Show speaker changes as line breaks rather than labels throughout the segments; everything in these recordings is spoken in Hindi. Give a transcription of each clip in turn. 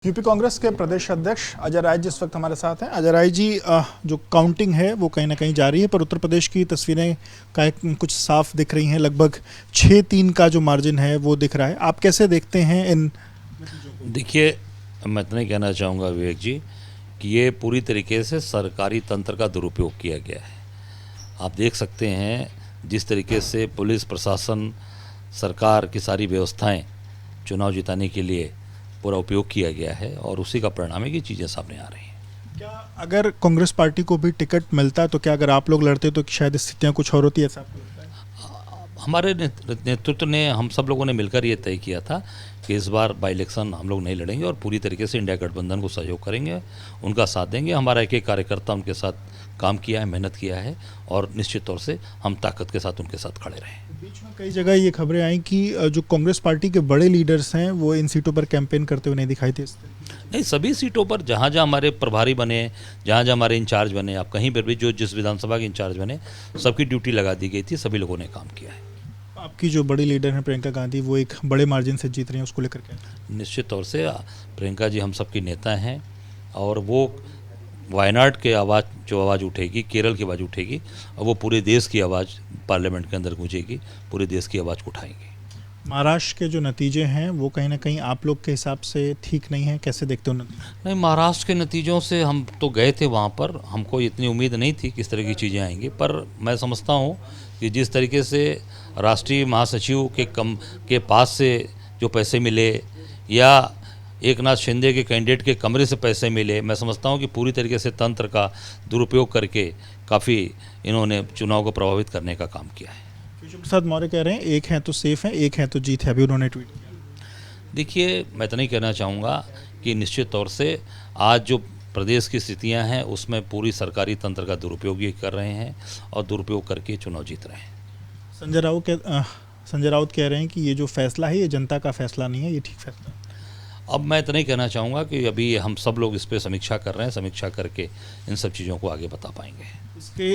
यूपी कांग्रेस के प्रदेश अध्यक्ष अजय राय जी इस वक्त हमारे साथ हैं। अजय राय जी, जो काउंटिंग है वो कहीं ना कहीं जारी है, पर उत्तर प्रदेश की तस्वीरें कुछ साफ दिख रही हैं। लगभग 6-3 का जो मार्जिन है वो दिख रहा है। आप कैसे देखते हैं इन?
देखिए, मैं इतना ही कहना चाहूँगा विवेक जी कि ये पूरी तरीके से सरकारी तंत्र का दुरुपयोग किया गया है। आप देख सकते हैं जिस तरीके से पुलिस प्रशासन, सरकार की सारी व्यवस्थाएं चुनाव जिताने के लिए पूरा उपयोग किया गया है और उसी का परिणाम है कि चीज़ें सामने आ रही हैं।
क्या अगर कांग्रेस पार्टी को भी टिकट मिलता है तो क्या अगर आप लोग लड़ते तो शायद स्थितियाँ कुछ और होती है? ऐसा आपको लगता है?
हमारे नेतृत्व ने, हम सब लोगों ने मिलकर ये तय किया था कि इस बार बाई इलेक्शन हम लोग नहीं लड़ेंगे और पूरी तरीके से इंडिया गठबंधन को सहयोग करेंगे, उनका साथ देंगे। हमारा एक एक कार्यकर्ता उनके साथ काम किया है, मेहनत किया है और निश्चित तौर से हम ताकत के साथ उनके साथ खड़े रहें।
बीच में कई जगह ये खबरें आई कि जो कांग्रेस पार्टी के बड़े लीडर्स हैं वो इन सीटों पर कैंपेन करते हुए नहीं दिखाई थे।
नहीं, सभी सीटों पर जहाँ जहाँ हमारे प्रभारी बने, जहाँ जहाँ हमारे इंचार्ज बने, आप कहीं पर भी जो जिस विधानसभा के इंचार्ज बने, सबकी ड्यूटी लगा दी गई थी, सभी लोगों ने काम किया है।
आपकी जो बड़ी लीडर हैं प्रियंका गांधी, वो एक बड़े मार्जिन से जीत रही हैं, उसको लेकर क्या?
निश्चित तौर से प्रियंका जी हम सबकी नेता हैं और वो वायनाड के आवाज़ उठेगी, केरल की आवाज़ उठेगी और वो पूरे देश की आवाज़ पार्लियामेंट के अंदर गूंजेगी, पूरे देश की आवाज़ को उठाएंगे।
महाराष्ट्र के जो नतीजे हैं वो कहीं ना कहीं आप लोग के हिसाब से ठीक नहीं है, कैसे देखते हो नतीजे?
नहीं, महाराष्ट्र के नतीजों से हम तो गए थे वहाँ पर, हमको इतनी उम्मीद नहीं थी कि इस तरह की चीज़ें आएंगी, पर मैं समझता हूँ कि जिस तरीके से राष्ट्रीय महासचिव के पास से जो पैसे मिले या एक नाथ शिंदे के कैंडिडेट के कमरे से पैसे मिले, मैं समझता हूँ कि पूरी तरीके से तंत्र का दुरुपयोग करके काफ़ी इन्होंने चुनाव को प्रभावित करने का काम किया है।
केशव प्रसाद मौर्य कह रहे हैं एक है तो सेफ है, एक है तो जीत है, अभी उन्होंने ट्वीट किया।
देखिए, मैं तो नहीं कहना चाहूँगा कि निश्चित तौर से आज जो प्रदेश की स्थितियाँ हैं उसमें पूरी सरकारी तंत्र का दुरुपयोग ये कर रहे हैं और दुरुपयोग करके चुनाव जीत रहे हैं।
संजय राउत कह रहे हैं कि ये जो फैसला है ये जनता का फैसला नहीं है, ये ठीक फैसला है।
अब मैं इतना ही कहना चाहूँगा कि अभी हम सब लोग इस पर समीक्षा कर रहे हैं, समीक्षा करके इन सब चीज़ों को आगे बता पाएंगे।
इसके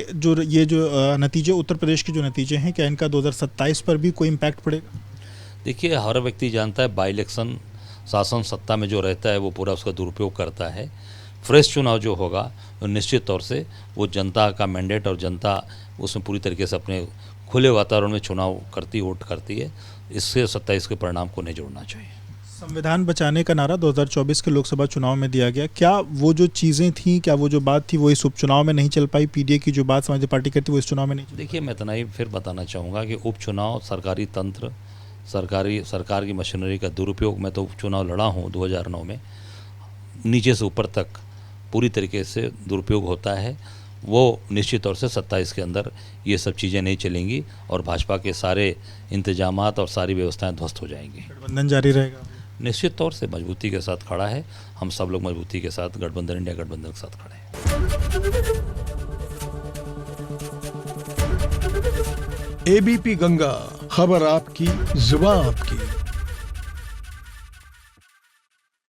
ये जो नतीजे, उत्तर प्रदेश के जो नतीजे हैं, क्या इनका 2027 पर भी कोई इम्पैक्ट पड़ेगा?
देखिए, हर व्यक्ति जानता है बाई इलेक्शन शासन सत्ता में जो रहता है वो पूरा उसका दुरुपयोग करता है। फ्रेश चुनाव जो होगा तो निश्चित तौर से वो जनता का मैंडेट और जनता उसमें पूरी तरीके से अपने खुले वातावरण में चुनाव करती, वोट करती है। इससे 27 के परिणाम को नहीं जोड़ना चाहिए।
संविधान बचाने का नारा 2024 के लोकसभा चुनाव में दिया गया। क्या वो जो चीज़ें थी, क्या वो जो बात थी वो इस उपचुनाव में नहीं चल पाई? पीडीए की जो बात समाजवादी पार्टी करती वो इस चुनाव में नहीं चल?
देखिए, मैं इतना ही फिर बताना चाहूँगा कि उपचुनाव, सरकारी तंत्र, सरकार की मशीनरी का दुरुपयोग, मैं तो उपचुनाव लड़ा हूँ 2009 में, नीचे से ऊपर तक पूरी तरीके से दुरुपयोग होता है। वो निश्चित तौर से 27 के अंदर ये सब चीज़ें नहीं चलेंगी और भाजपा के सारे इंतजामात और सारी व्यवस्थाएं ध्वस्त हो जाएंगी।
गठबंधन जारी रहेगा?
निश्चित तौर से मजबूती के साथ खड़ा है, हम सब लोग मजबूती के साथ गठबंधन, इंडिया गठबंधन के साथ खड़े हैं।
एबीपी गंगा, खबर आपकी, जुबान आपकी।